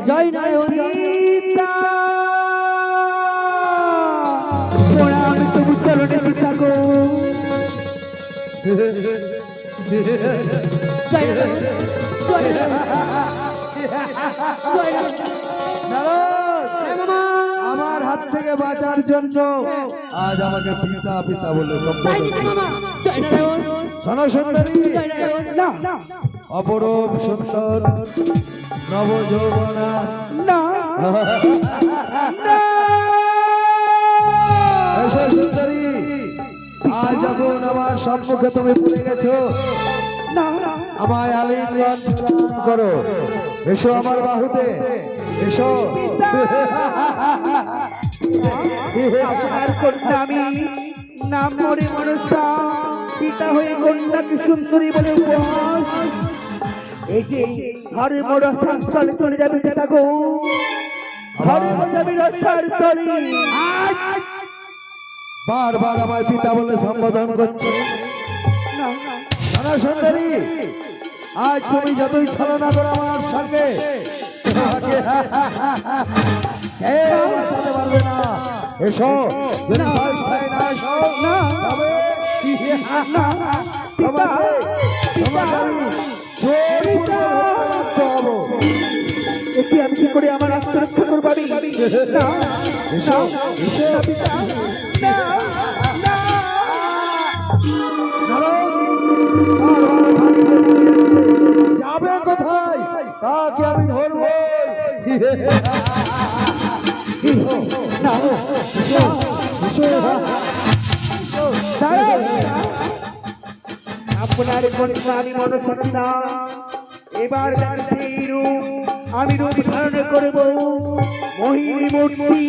জয় নারায়ণ সীতা প্রণাম তবু চরণে পিতা গো জয় নারায়ণ জয় নারায়ণ আমার হাত থেকে বাঁচার জন্য আজ আমাকে পিতা পিতা বলে শোনো সুন্দরী, অপরূপ সুন্দর নব যৌবনা সুন্দরী, আজ যখন আমার সম্মুখে তুমি পড়ে গেছো, আমায় আলিঙ্গন করো। এসো আমার বাহুতে, এসো। আপনার কন্যা আমি নাম মরে মনসা পিতা হয়ে কন্যাকে সুন্দরী বলে উপহাস। এই যে ঘরে মোর রসার তলে চলে যাবে পিতা গো, ঘরে যাবে রসার তলে। বারবার আমায় পিতা বলে সম্বোধন করছে। সুন্দরী, আজ তুমি যতই ছলনা করো আমার সঙ্গে, পারবে না। এসো, যদি ইচ্ছায় না এসো, তোমাকে আমি জোরপূর্বক হবো। এটি আমি কি করে আমার আত্মরক্ষা করবো? এসো, এসো। যাবে কোথায় তাকে আমি ধরবো। আপনার কন্যা আমি মনসা না, এবার যার সেই রূপ আমি রূপ ধারণ করবো। মোহিনী মূর্তি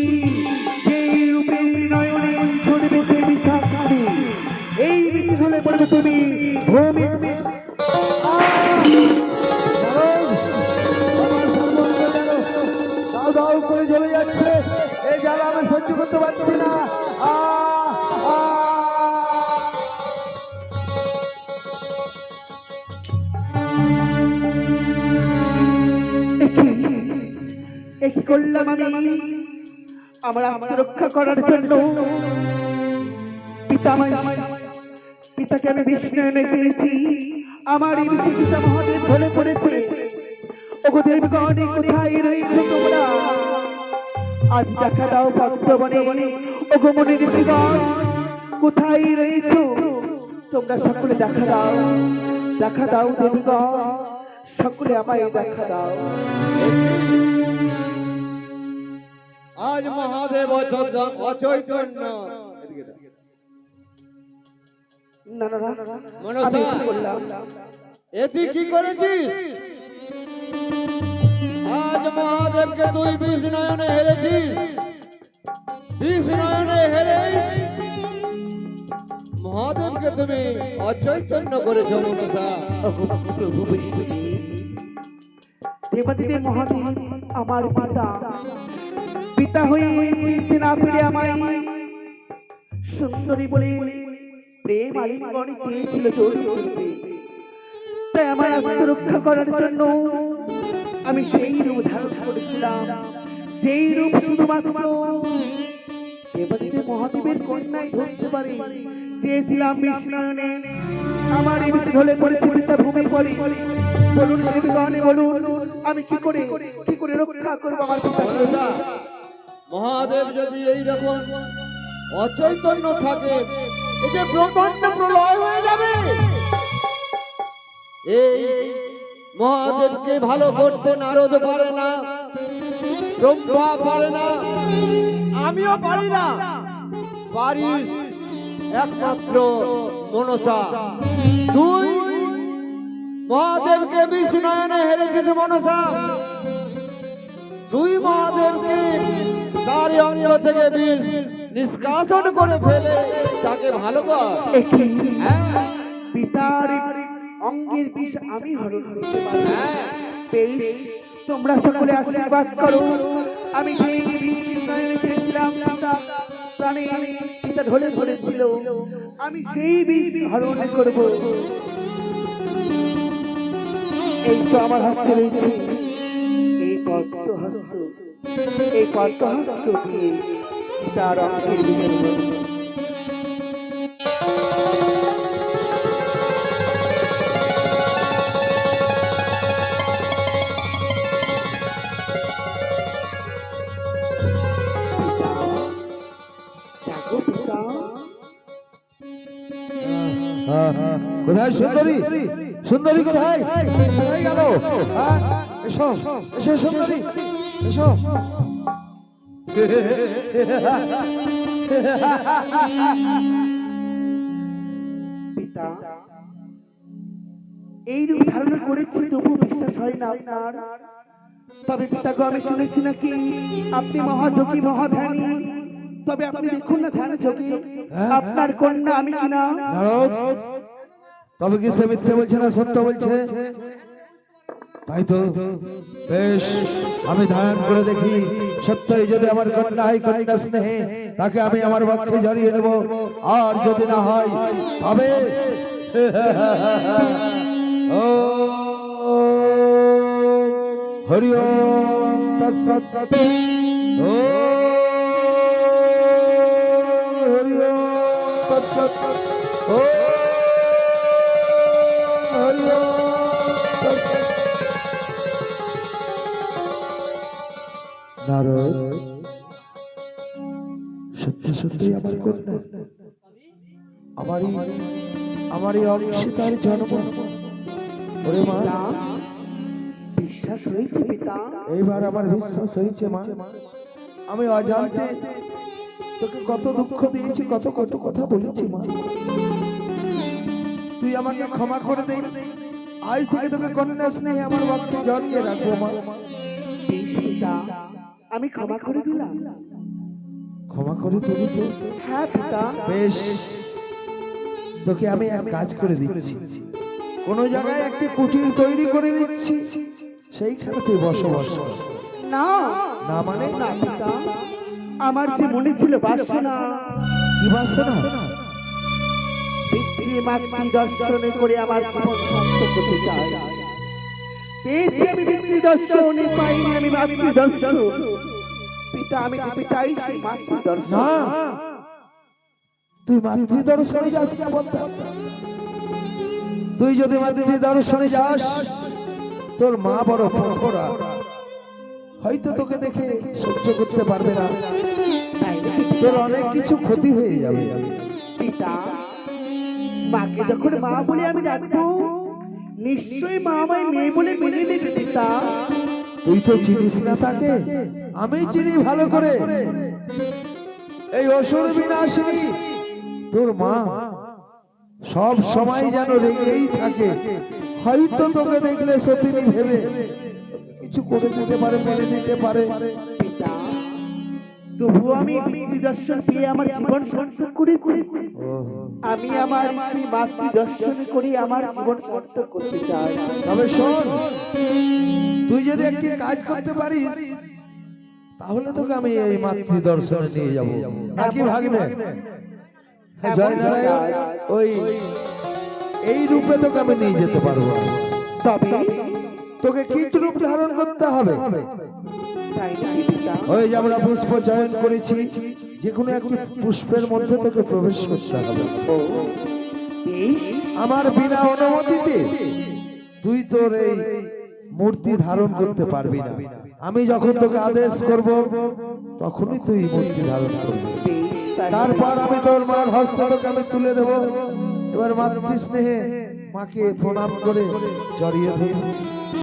সেই রূপে নয়নে ধরবে সেই বিশ্বাস, এই বিশ্বাস হলে পড়বে তুমি ভূমি। দাউ করে জ্বলে যাচ্ছে, এই জ্বালা আমি সহ্য করতে পারছি না। কি করলাম আমি আমার আত্মরক্ষা করার জন্য? পিতাকে আমি বিষ্ণু এনে চেয়েছি, আমার এই বিষ্ণু পিতা মহাদেব ধরে পড়েছে। ওগো দেবগণে কোথায় রয়েছে তোমরা? আজ দেখা দাও পদ্মবনে। ওগো মনে ঋষিগণ কোথায় রয়েছো তোমরা? সকলে দেখা দাও, দেখা দাও দেবগণ, সকলে আমায় দেখা দাও। আজ মহাদেব অচৈতন্য। না না না, আমি কি করলাম? এটি কি করেছিস? আজ মহাদেবকে তুই বিষ নয়নে হেরেছিস। বিষ নয়নে হেরে মহাদেবকে তুমি অচৈতন্য করেছ মনসা। দেবাদিদেব মহাদেব আমার পিতা, পিতা হয়ে চিনতে না পেরে আমায় সুন্দরী বলে প্রেম আলিঙ্গনে চেয়েছিল জড়িয়ে ধরতে। তাই আমার আত্মরক্ষা করার জন্য আমি সেই রূপ ধারণ করেছিলাম, যেই রূপ শুধুমাত্র দেবাদিদেব মহাদেবের কন্যাই ধরতে পারে। চেয়েছিলাম বিষ্ণয়নে, আমার এই বিষ ঢলে পড়েছে পিতা ভূমি বলে। বলুন দেবগণে বলুন, আমি কি করে রক্ষা করবো আমার পিতাকে? মহাদেব যদি এইরকম অচৈতন্য থাকে, এই যে ব্রহ্মাণ্ড প্রলয় হয়ে যাবে। এই মহাদেবকে ভালো করতে নারদ পারে না, ব্রহ্মা পারে না, আমিও পারি না। পারি একমাত্র মনসা। তুই মহাদেবকে বিষ নয়নে হেরেছিস মনসা। তুই মহাদেবকে তার অঙ্গ থেকে বিষ নিষ্কাশন করে ফেলে তাকে ভালো কর। পিতার অঙ্গের বিষ আমি হরণ করতে পারি। বেশ, তোমরা সকলে আশীর্বাদ করো। আমি যেই বিষ নয়নে চেয়েছিলাম প্রাণে পিতা ঢলে ধরেছিল, আমি সেই বিষ হরণ করব। এই তো আমার হাতে রয়েছে এই পদ্ম। হস্ত, এই পদ্মহস্ত দিয়ে তার অঙ্কের বিনিময় করি। কোথায় সুন্দরী? সুন্দরী কোথায়? কোথায় গেল? হ্যাঁ, এসো এসো সুন্দরী, এসো। পিতা, এই রূপ ধারণ করেছি তবু বিশ্বাস হয় না আপনার। তবে পিতা গো, আমি শুনেছি নাকি আপনি মহাযোগী মহাধ্যানী। তবে আপনি দেখুন না ধ্যান যোগী, আপনার কন্যা আমি কিনা। নারদ, তবে কি সে মিথ্যে বলছে না সত্য বলছে? তাই তো বেশ, আমি ধ্যান করে দেখি সত্যই যদি আমার কন্যা হয়, কন্যা স্নেহে তাকে আমি আমার পক্ষে জড়িয়ে নেব। আর যদি না হয় তবে ও হরি ওম তৎসৎ। ও হরি ওম তৎসৎ। ও হরি ওম তৎসৎ। নারদ, সত্যি সত্যি আমার কন্যা, আমারই অংশে তার জন্ম। ওরে মা, বিশ্বাস হয়েছে পিতা? এইবার আমার বিশ্বাস হয়েছে মা। আমি অজান্তে তোকে কত দুঃখ দিয়েছি, কত কত কথা বলেছি মা। তুই আমাকে ক্ষমা করে দে। আজ থেকে তোকে কন্যা স্নেহে আমার পক্ষে জড়িয়ে রাখবো মা। বেশ পিতা, আমি ক্ষমা করে দিলাম। ক্ষমা করে দিবি তো? হ্যাঁ পিতা। বেশ, তোকে আমি এক কাজ করে দিচ্ছি। কোন জায়গায় একটি কুটির তৈরি করে দিচ্ছি, সেইখানে তুই বসবাস কর। না না মানে? না পিতা, আমার যে মনে ছিল বাসনা, কি বাসনা? পিতৃমাতৃ দর্শনে করে আমার জীবন শান্ত করতে চাই। পেয়েছি আমি পিতৃ দর্শনে, পাইনি আমি মাতৃ দর্শন। পিতা, আমি যেতে চাই সেই মাতৃ দর্শন। না, তুই মাতৃ দর্শনে যাস না বলতে। তুই যদি মাতৃ দর্শনে যাস, তোর মা বড় পরপরা, হয়তো তোকে দেখে সহ্য করতে পারবে না। তোর অনেক কিছু ক্ষতি হয়ে যাবে। পিতা, মাকে যখন মা বলে আমি ডাকবো, নিশ্চয়ই মা আমায় মেয়ে বলে মেনে নেবে পিতা। তুই তো চিনিস না তাকে, আমি চিনি ভালো করে। এই অসুর বিনাশিনী তোর মা সব সময় যেন রেগেই থাকে। হয়তো তোকে দেখলে সতীনী ভেবে কিছু করে দিতে পারে, মেনে দিতে পারে। পিতা, তবুও আমি পিতৃ দর্শন পেয়ে আমার জীবন সার্থক করেছি। আমি আমার সেই মাতৃ দর্শন করে আমার জীবন সার্থক করতে চাই। তবে শোন, তুই যদি একটি কাজ করতে পারিস, তাহলে তোকে আমি এই মাতৃ দর্শনে নিয়ে যাব। নাকি ভাগ্নে? জয় নারায়ণ, ওই এই রূপে তোকে আমি নিয়ে যেতে পারবো। তবে তোকে কীট রূপ ধারণ করতে হবে। তাই নাকি পিতা? ওই যে আমরা পুষ্প চয়ন করেছি, যে কোনো একটি পুষ্পের মধ্যে তোকে প্রবেশ করতে হবে। ও, বেশ। আমার বিনা অনুমতিতে তুই তোর এই মূর্তি ধারণ করতে পারবি না। আমি যখন তোকে আদেশ করব, তখনই তুই মূর্তি ধারণ করবি। তারপর আমি তোর মার হস্তে তোকে আমি তুলে দেব। এবার মাতৃ স্নেহে মাকে প্রণাম করে জড়িয়ে ধরবি।